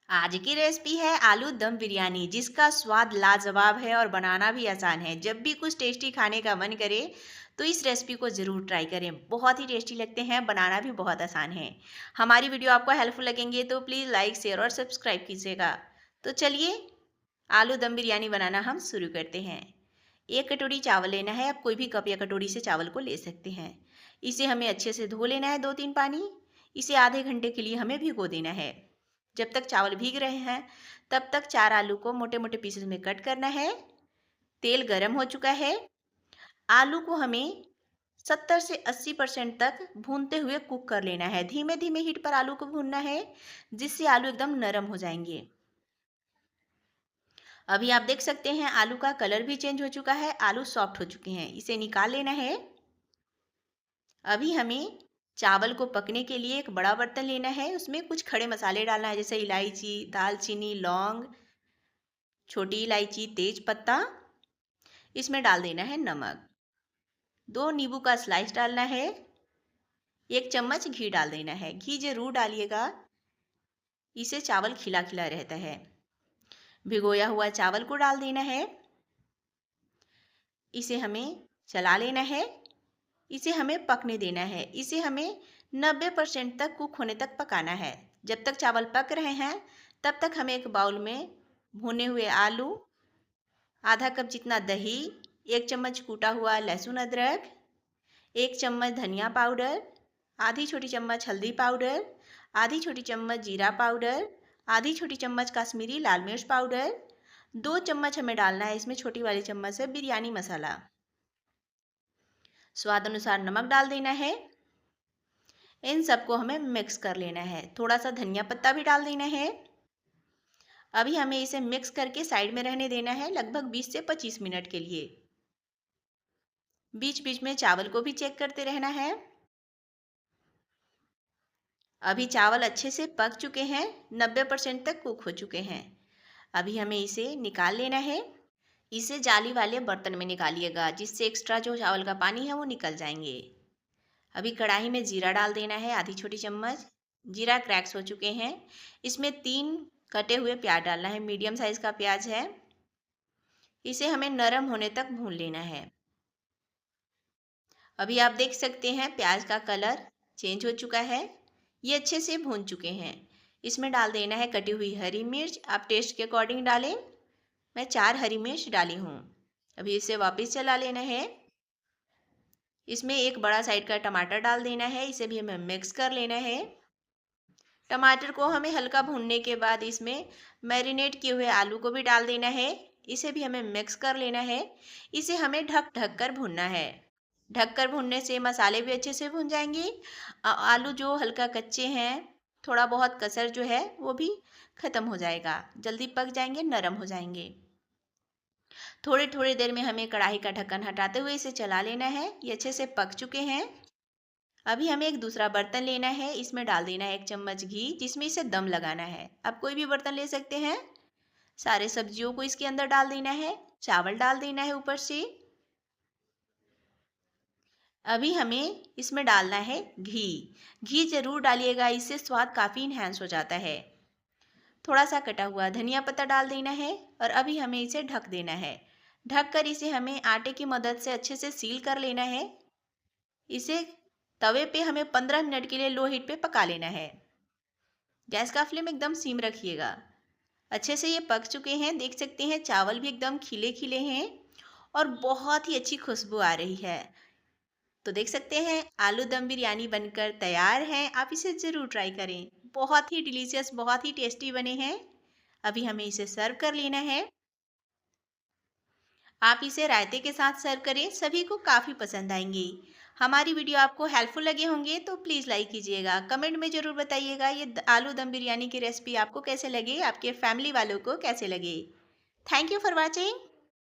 आज की रेसिपी है आलू दम बिरयानी, जिसका स्वाद लाजवाब है और बनाना भी आसान है। जब भी कुछ टेस्टी खाने का मन करे तो इस रेसिपी को ज़रूर ट्राई करें। बहुत ही टेस्टी लगते हैं, बनाना भी बहुत आसान है। हमारी वीडियो आपको हेल्पफुल लगेंगे तो प्लीज़ लाइक, शेयर और सब्सक्राइब कीजिएगा। तो चलिए आलू दम बिरयानी बनाना हम शुरू करते हैं। 1 कटोरी चावल लेना है। आप कोई भी कप या कटोरी से चावल को ले सकते हैं। इसे हमें अच्छे से धो लेना है 2-3 पानी। इसे आधे घंटे के लिए हमें भिगो देना है। जब तक चावल भीग रहे हैं तब तक 4 आलू को मोटे मोटे पीसेस में कट करना है। तेल गरम हो चुका है। आलू को हमें 70 से 80% तक भूनते हुए कुक कर लेना है। धीमे धीमे हीट पर आलू को भूनना है, जिससे आलू एकदम नरम हो जाएंगे। अभी आप देख सकते हैं आलू का कलर भी चेंज हो चुका है, आलू सॉफ्ट हो चुके हैं। इसे निकाल लेना है। अभी हमें चावल को पकने के लिए एक बड़ा बर्तन लेना है। उसमें कुछ खड़े मसाले डालना है, जैसे इलायची, दालचीनी, लौंग, छोटी इलायची, तेज पत्ता। इसमें डाल देना है नमक। 2 नींबू का स्लाइस डालना है। 1 चम्मच घी डाल देना है। घी जरूर डालिएगा, इससे चावल खिला खिला रहता है। भिगोया हुआ चावल को डाल देना है। इसे हमें चला लेना है। इसे हमें पकने देना है। इसे हमें 90% तक कुक होने तक पकाना है। जब तक चावल पक रहे हैं तब तक हमें एक बाउल में भुने हुए आलू, आधा कप जितना दही, 1 चम्मच कूटा हुआ लहसुन अदरक, 1 चम्मच धनिया पाउडर, आधी छोटी चम्मच हल्दी पाउडर, आधी छोटी चम्मच जीरा पाउडर, आधी छोटी चम्मच कश्मीरी लाल मिर्च पाउडर, 2 चम्मच हमें डालना है इसमें छोटी वाली चम्मच से बिरयानी मसाला। स्वाद अनुसार नमक डाल देना है। इन सबको हमें मिक्स कर लेना है। थोड़ा सा धनिया पत्ता भी डाल देना है। अभी हमें इसे मिक्स करके साइड में रहने देना है लगभग 20 से 25 मिनट के लिए। बीच बीच में चावल को भी चेक करते रहना है। अभी चावल अच्छे से पक चुके हैं, 90% तक कुक हो चुके हैं। अभी हमें इसे निकाल लेना है। इसे जाली वाले बर्तन में निकालिएगा, जिससे एक्स्ट्रा जो चावल का पानी है वो निकल जाएंगे। अभी कढ़ाई में जीरा डाल देना है, आधी छोटी चम्मच। जीरा क्रैक्स हो चुके हैं। इसमें 3 कटे हुए प्याज डालना है, मीडियम साइज़ का प्याज है। इसे हमें नरम होने तक भून लेना है। अभी आप देख सकते हैं प्याज का कलर चेंज हो चुका है। ये अच्छे से भून चुके हैं। इसमें डाल देना है कटी हुई हरी मिर्च। आप टेस्ट के अकॉर्डिंग डालें। मैं 4 हरी मिर्च डाली हूँ। अभी इसे वापस चला लेना है। इसमें एक बड़ा साइज का टमाटर डाल देना है। इसे भी हमें मिक्स कर लेना है। टमाटर को हमें हल्का भूनने के बाद इसमें मैरिनेट किए हुए आलू को भी डाल देना है। इसे भी हमें मिक्स कर लेना है। इसे हमें ढक ढक कर भूनना है। ढक कर भूनने से मसाले भी अच्छे से भून जाएंगे। आलू जो हल्का कच्चे हैं, थोड़ा बहुत कसर जो है वो भी ख़त्म हो जाएगा। जल्दी पक जाएंगे, नरम हो जाएंगे। थोड़ी थोड़ी देर में हमें कढ़ाई का ढक्कन हटाते हुए इसे चला लेना है। ये अच्छे से पक चुके हैं। अभी हमें एक दूसरा बर्तन लेना है। इसमें डाल देना है 1 चम्मच घी, जिसमें इसे दम लगाना है। आप कोई भी बर्तन ले सकते हैं। सारे सब्जियों को इसके अंदर डाल देना है। चावल डाल देना है ऊपर से। अभी हमें इसमें डालना है घी। घी जरूर डालिएगा, इससे स्वाद काफ़ी इन्हेंस हो जाता है। थोड़ा सा कटा हुआ धनिया पत्ता डाल देना है और अभी हमें इसे ढक देना है। ढककर इसे हमें आटे की मदद से अच्छे से सील कर लेना है। इसे तवे पे हमें 15 मिनट के लिए लो हीट पे पका लेना है। गैस का फ्लेम एकदम सीम रखिएगा। अच्छे से ये पक चुके हैं। देख सकते हैं चावल भी एकदम खिले खिले हैं और बहुत ही अच्छी खुशबू आ रही है। तो देख सकते हैं आलू दम बिरयानी बनकर तैयार है। आप इसे ज़रूर ट्राई करें। बहुत ही डिलीशियस, बहुत ही टेस्टी बने हैं। अभी हमें इसे सर्व कर लेना है। आप इसे रायते के साथ सर्व करें, सभी को काफ़ी पसंद आएंगी। हमारी वीडियो आपको हेल्पफुल लगे होंगे तो प्लीज़ लाइक कीजिएगा। कमेंट में ज़रूर बताइएगा ये आलू दम बिरयानी की रेसिपी आपको कैसे लगे, आपके फैमिली वालों को कैसे लगे। Thank you for watching.